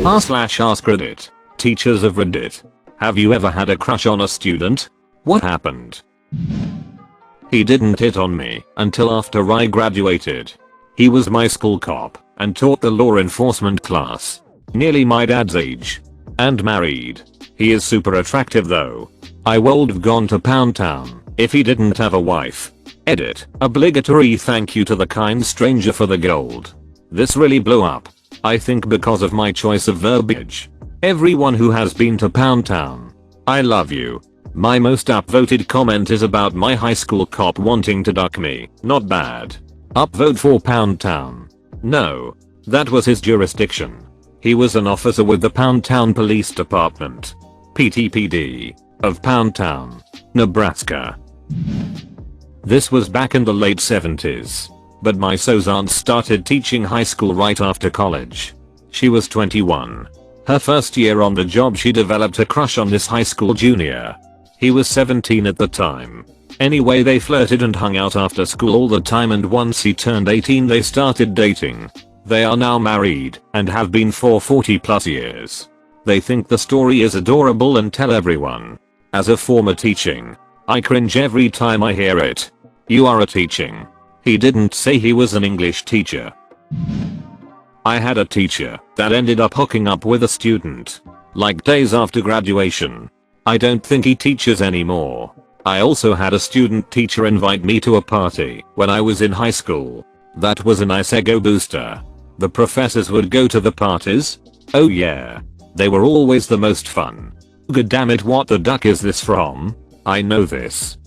/AskReddit. Teachers of Reddit. Have you ever had a crush on a student? What happened? He didn't hit on me until after I graduated. He was my school cop and taught the law enforcement class. Nearly my dad's age. And married. He is super attractive though. I would have gone to Pound Town if he didn't have a wife. Edit. Obligatory thank you to the kind stranger for the gold. This really blew up. I think because of my choice of verbiage. Everyone who has been to Pound Town. I love you. My most upvoted comment is about my high school cop wanting to duck me. Not bad. Upvote for Pound Town. No. That was his jurisdiction. He was an officer with the Pound Town Police Department. PTPD. Of Pound Town, Nebraska. This was back in the late 70s. But my so's aunt started teaching high school right after college. She was 21. Her first year on the job she developed a crush on this high school junior. He was 17 at the time. Anyway, they flirted and hung out after school all the time, and once he turned 18 they started dating. They are now married and have been for 40+ years. They think the story is adorable and tell everyone. As a former teaching, I cringe every time I hear it. You are a teaching. He didn't say he was an English teacher. I had a teacher that ended up hooking up with a student. Like days after graduation. I don't think he teaches anymore. I also had a student teacher invite me to a party when I was in high school. That was a nice ego booster. The professors would go to the parties. Oh yeah. They were always the most fun. God damn it, what the duck is this from? I know this.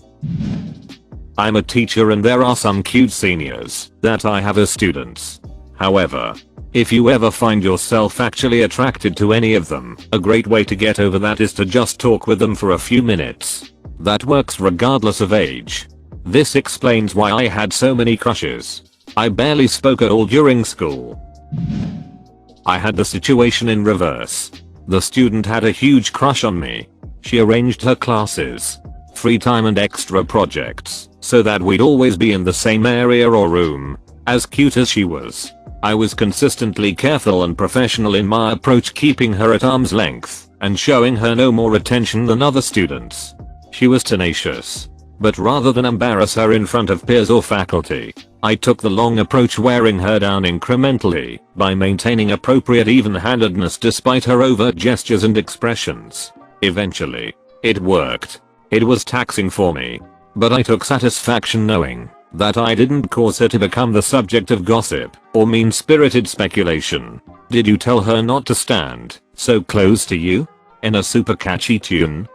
I'm a teacher and there are some cute seniors that I have as students. However, if you ever find yourself actually attracted to any of them, a great way to get over that is to just talk with them for a few minutes. That works regardless of age. This explains why I had so many crushes. I barely spoke at all during school. I had the situation in reverse. The student had a huge crush on me. She arranged her classes, free time and extra projects so that we'd always be in the same area or room. As cute as she was, I was consistently careful and professional in my approach, keeping her at arm's length and showing her no more attention than other students. She was tenacious, but rather than embarrass her in front of peers or faculty, I took the long approach, wearing her down incrementally by maintaining appropriate even-handedness despite her overt gestures and expressions. Eventually, it worked. It was taxing for me, but I took satisfaction knowing that I didn't cause her to become the subject of gossip or mean-spirited speculation. Did you tell her not to stand so close to you? In a super catchy tune?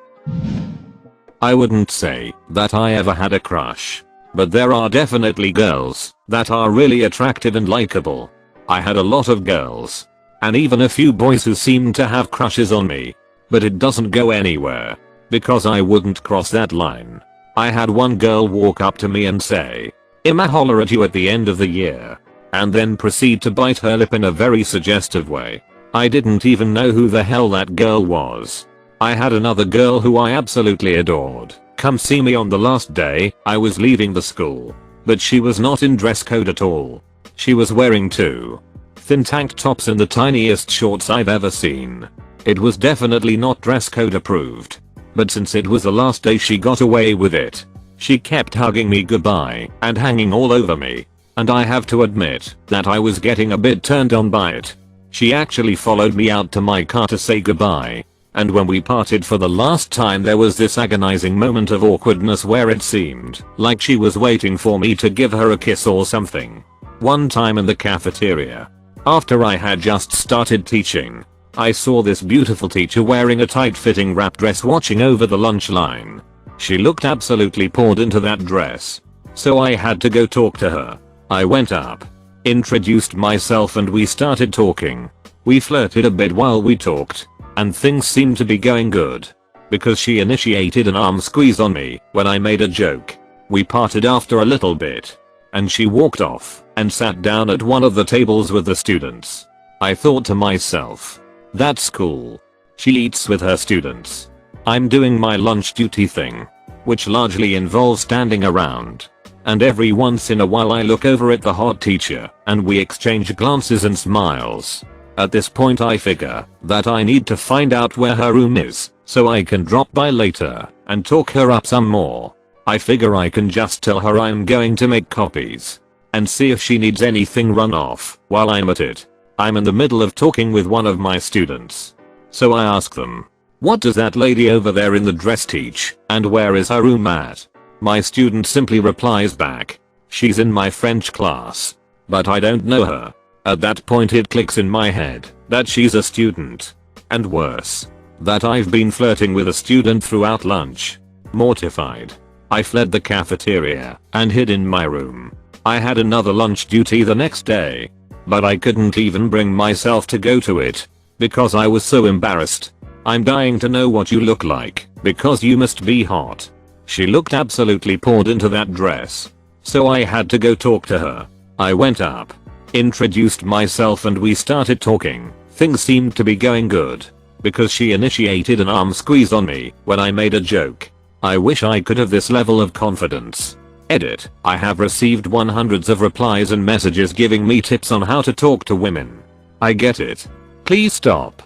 I wouldn't say that I ever had a crush, but there are definitely girls that are really attractive and likable. I had a lot of girls, and even a few boys who seemed to have crushes on me, but it doesn't go anywhere, because I wouldn't cross that line. I had one girl walk up to me and say, "I'ma holler at you at the end of the year," and then proceed to bite her lip in a very suggestive way. I didn't even know who the hell that girl was. I had another girl who I absolutely adored come see me on the last day I was leaving the school, but she was not in dress code at all. She was wearing two thin tank tops and the tiniest shorts I've ever seen. It was definitely not dress code approved. But since it was the last day she got away with it. She kept hugging me goodbye and hanging all over me, and I have to admit that I was getting a bit turned on by it. She actually followed me out to my car to say goodbye, and when we parted for the last time there was this agonizing moment of awkwardness where it seemed like she was waiting for me to give her a kiss or something. One time in the cafeteria, after I had just started teaching, I saw this beautiful teacher wearing a tight-fitting wrap dress watching over the lunch line. She looked absolutely poured into that dress. So I had to go talk to her. I went up, introduced myself, and we started talking. We flirted a bit while we talked, and things seemed to be going good. Because she initiated an arm squeeze on me when I made a joke. We parted after a little bit, and she walked off and sat down at one of the tables with the students. I thought to myself, that's cool. She eats with her students. I'm doing my lunch duty thing, which largely involves standing around. And every once in a while I look over at the hot teacher and we exchange glances and smiles. At this point I figure that I need to find out where her room is so I can drop by later and talk her up some more. I figure I can just tell her I'm going to make copies and see if she needs anything run off while I'm at it. I'm in the middle of talking with one of my students. So I ask them, what does that lady over there in the dress teach and where is her room at? My student simply replies back, she's in my French class, but I don't know her. At that point it clicks in my head that she's a student. And worse, that I've been flirting with a student throughout lunch. Mortified, I fled the cafeteria and hid in my room. I had another lunch duty the next day, but I couldn't even bring myself to go to it because I was so embarrassed. I'm dying to know what you look like because you must be hot. She looked absolutely poured into that dress, so I had to go talk to her. I went up, introduced myself and we started talking. Things seemed to be going good because she initiated an arm squeeze on me when I made a joke. I wish I could have this level of confidence. Edit, I have received hundreds of replies and messages giving me tips on how to talk to women. I get it. Please stop.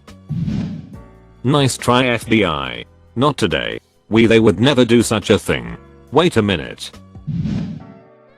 Nice try FBI. Not today. They would never do such a thing. Wait a minute.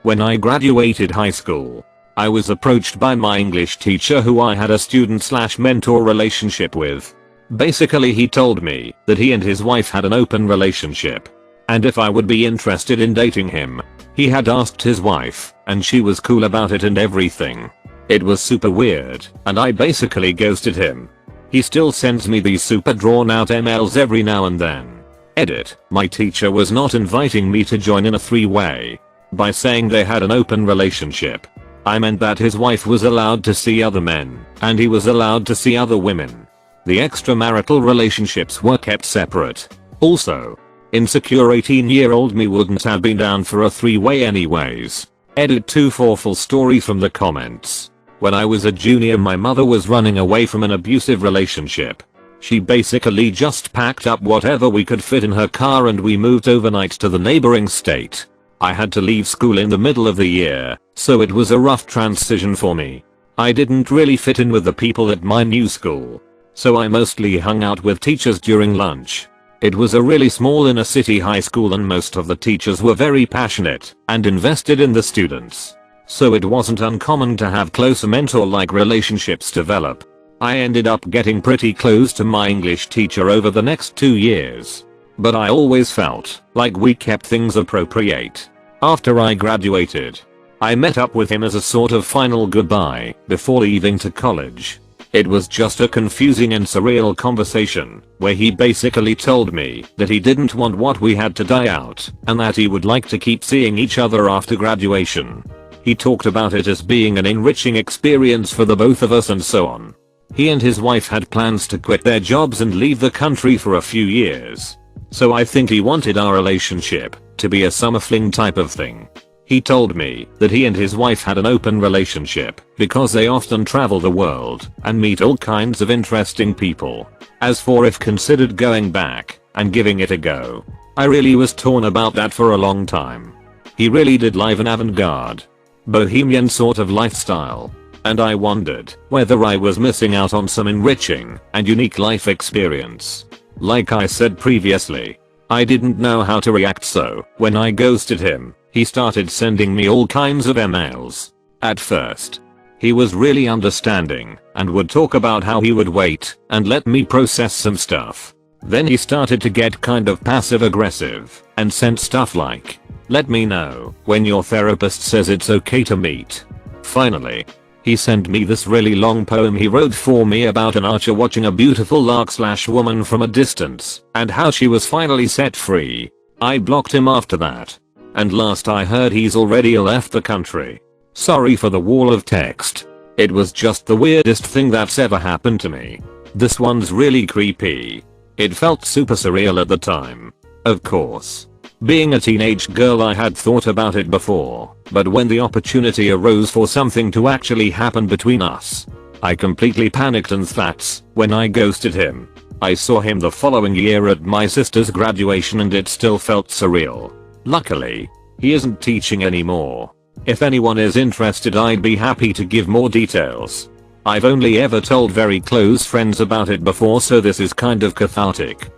When I graduated high school, I was approached by my English teacher who I had a student/mentor relationship with. Basically he told me that he and his wife had an open relationship, and if I would be interested in dating him. He had asked his wife, and she was cool about it and everything. It was super weird, and I basically ghosted him. He still sends me these super drawn out emails every now and then. Edit, my teacher was not inviting me to join in a three-way. By saying they had an open relationship, I meant that his wife was allowed to see other men, and he was allowed to see other women. The extramarital relationships were kept separate. Also, insecure 18-year-old me wouldn't have been down for a three-way anyways. Edit 2 for full story from the comments. When I was a junior my mother was running away from an abusive relationship. She basically just packed up whatever we could fit in her car and we moved overnight to the neighboring state. I had to leave school in the middle of the year, so it was a rough transition for me. I didn't really fit in with the people at my new school, so I mostly hung out with teachers during lunch. It was a really small inner city high school and most of the teachers were very passionate and invested in the students. So it wasn't uncommon to have closer mentor-like relationships develop. I ended up getting pretty close to my English teacher over the next 2 years. But I always felt like we kept things appropriate. After I graduated, I met up with him as a sort of final goodbye before leaving to college. It was just a confusing and surreal conversation where he basically told me that he didn't want what we had to die out and that he would like to keep seeing each other after graduation. He talked about it as being an enriching experience for the both of us and so on. He and his wife had plans to quit their jobs and leave the country for a few years. So I think he wanted our relationship to be a summer fling type of thing. He told me that he and his wife had an open relationship because they often travel the world and meet all kinds of interesting people. As for if considered going back and giving it a go, I really was torn about that for a long time. He really did live an avant-garde, bohemian sort of lifestyle, and I wondered whether I was missing out on some enriching and unique life experience. Like I said previously, I didn't know how to react, so when I ghosted him, he started sending me all kinds of emails. At first, he was really understanding and would talk about how he would wait and let me process some stuff. Then he started to get kind of passive aggressive and sent stuff like, "Let me know when your therapist says it's okay to meet." Finally, he sent me this really long poem he wrote for me about an archer watching a beautiful Rslash-woman from a distance and how she was finally set free. I blocked him after that. And last I heard he's already left the country. Sorry for the wall of text. It was just the weirdest thing that's ever happened to me. This one's really creepy. It felt super surreal at the time. Of course, being a teenage girl I had thought about it before, but when the opportunity arose for something to actually happen between us, I completely panicked, and that's when I ghosted him. I saw him the following year at my sister's graduation and it still felt surreal. Luckily, he isn't teaching anymore. If anyone is interested, I'd be happy to give more details. I've only ever told very close friends about it before, so this is kind of cathartic.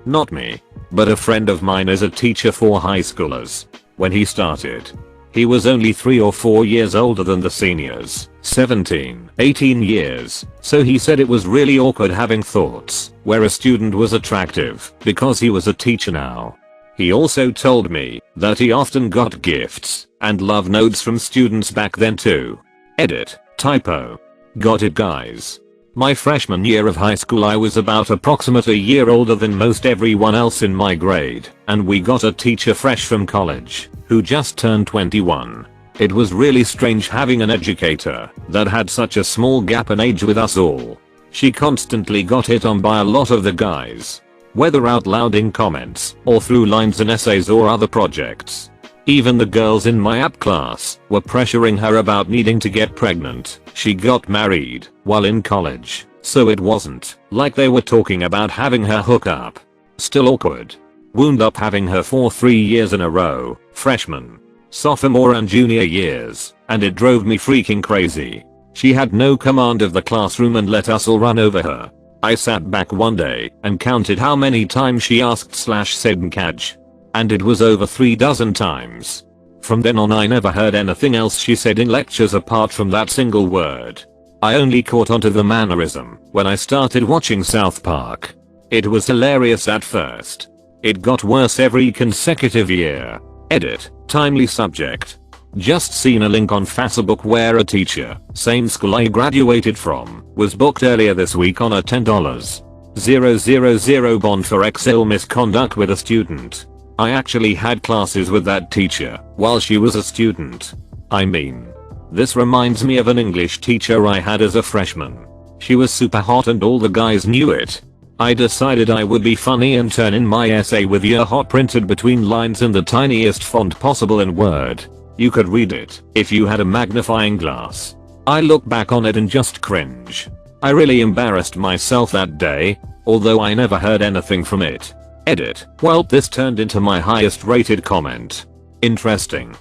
Not me, but a friend of mine is a teacher for high schoolers. When he started, he was only 3 or 4 years older than the seniors, 17, 18 years, so he said it was really awkward having thoughts where a student was attractive because he was a teacher now. He also told me that he often got gifts and love notes from students back then too. Edit, typo. Got it guys. My freshman year of high school I was about approximately a year older than most everyone else in my grade, and we got a teacher fresh from college who just turned 21. It was really strange having an educator that had such a small gap in age with us all. She constantly got hit on by a lot of the guys, whether out loud in comments or through lines in essays or other projects. Even the girls in my app class were pressuring her about needing to get pregnant. She got married while in college, so it wasn't like they were talking about having her hook up. Still awkward. Wound up having her for 3 years in a row, freshman, sophomore and junior years, and it drove me freaking crazy. She had no command of the classroom and let us all run over her. I sat back one day and counted how many times she asked / said nkaj. And it was over 3 dozen times. From then on I never heard anything else she said in lectures apart from that single word. I only caught onto the mannerism when I started watching South Park. It was hilarious at first. It got worse every consecutive year. Edit, timely subject. Just seen a link on Facebook where a teacher, same school I graduated from, was booked earlier this week on a $10,000 bond for Excel misconduct with a student. I actually had classes with that teacher while she was a student. I mean, this reminds me of an English teacher I had as a freshman. She was super hot and all the guys knew it. I decided I would be funny and turn in my essay with "you're hot" printed between lines in the tiniest font possible in Word. You could read it if you had a magnifying glass. I look back on it and just cringe. I really embarrassed myself that day, although I never heard anything from it. Edit, well this turned into my highest rated comment. Interesting.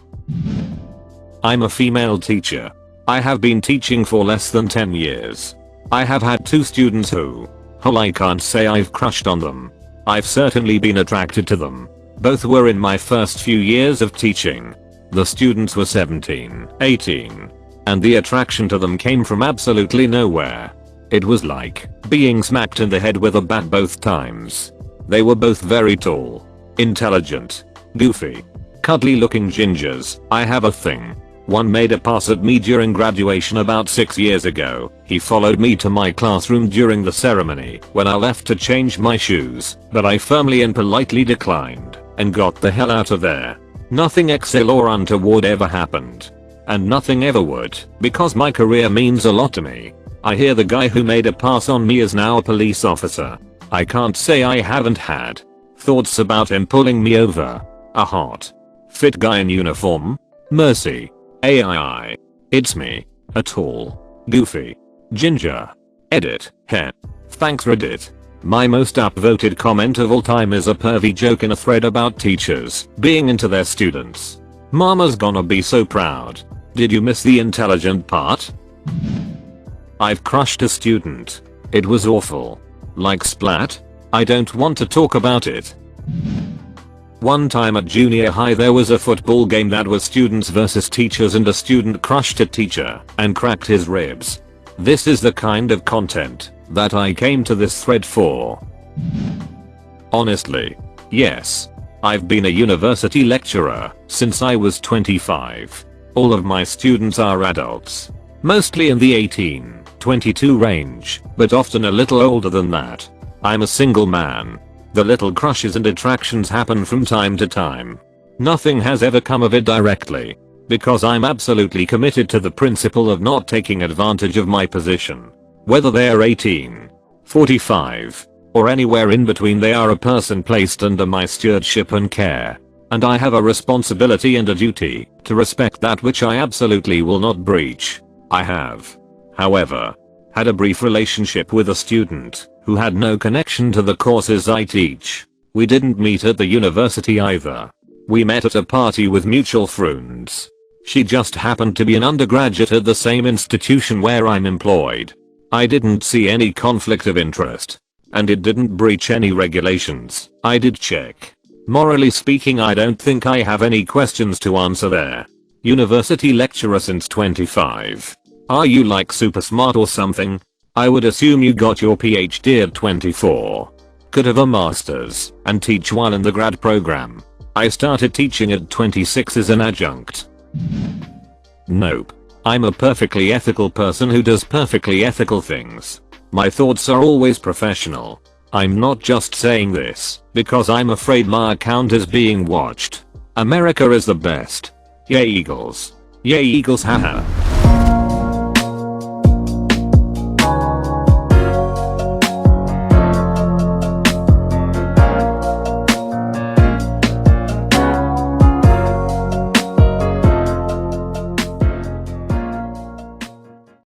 I'm a female teacher. I have been teaching for less than 10 years. I have had 2 students who, I can't say I've crushed on them. I've certainly been attracted to them. Both were in my first few years of teaching. The students were 17, 18, and the attraction to them came from absolutely nowhere. It was like being smacked in the head with a bat both times. They were both very tall, intelligent, goofy, cuddly looking gingers. I have a thing. One made a pass at me during graduation about 6 years ago. He followed me to my classroom during the ceremony when I left to change my shoes, but I firmly and politely declined and got the hell out of there. Nothing Excel or untoward ever happened. And nothing ever would, because my career means a lot to me. I hear the guy who made a pass on me is now a police officer. I can't say I haven't had thoughts about him pulling me over. A hot, fit guy in uniform? Mercy. AII. It's me. A tall, goofy, ginger. Edit. Heh. Thanks Reddit. My most upvoted comment of all time is a pervy joke in a thread about teachers being into their students. Mama's gonna be so proud. Did you miss the intelligent part? I've crushed a student. It was awful. Like splat? I don't want to talk about it. One time at junior high there was a football game that was students versus teachers and a student crushed a teacher and cracked his ribs. This is the kind of content that I came to this thread for. Honestly, yes. I've been a university lecturer since I was 25. All of my students are adults. Mostly in the 18-22 range, but often a little older than that. I'm a single man. The little crushes and attractions happen from time to time. Nothing has ever come of it directly, because I'm absolutely committed to the principle of not taking advantage of my position. Whether they're 18, 45, or anywhere in between, they are a person placed under my stewardship and care. And I have a responsibility and a duty to respect that which I absolutely will not breach. I have, however, had a brief relationship with a student who had no connection to the courses I teach. We didn't meet at the university either. We met at a party with mutual friends. She just happened to be an undergraduate at the same institution where I'm employed. I didn't see any conflict of interest. And it didn't breach any regulations. I did check. Morally speaking, I don't think I have any questions to answer there. University lecturer since 25. Are you like super smart or something? I would assume you got your PhD at 24. Could have a master's and teach while in the grad program. I started teaching at 26 as an adjunct. Nope. I'm a perfectly ethical person who does perfectly ethical things. My thoughts are always professional. I'm not just saying this because I'm afraid my account is being watched. America is the best. Yay Eagles. Yay Eagles, haha.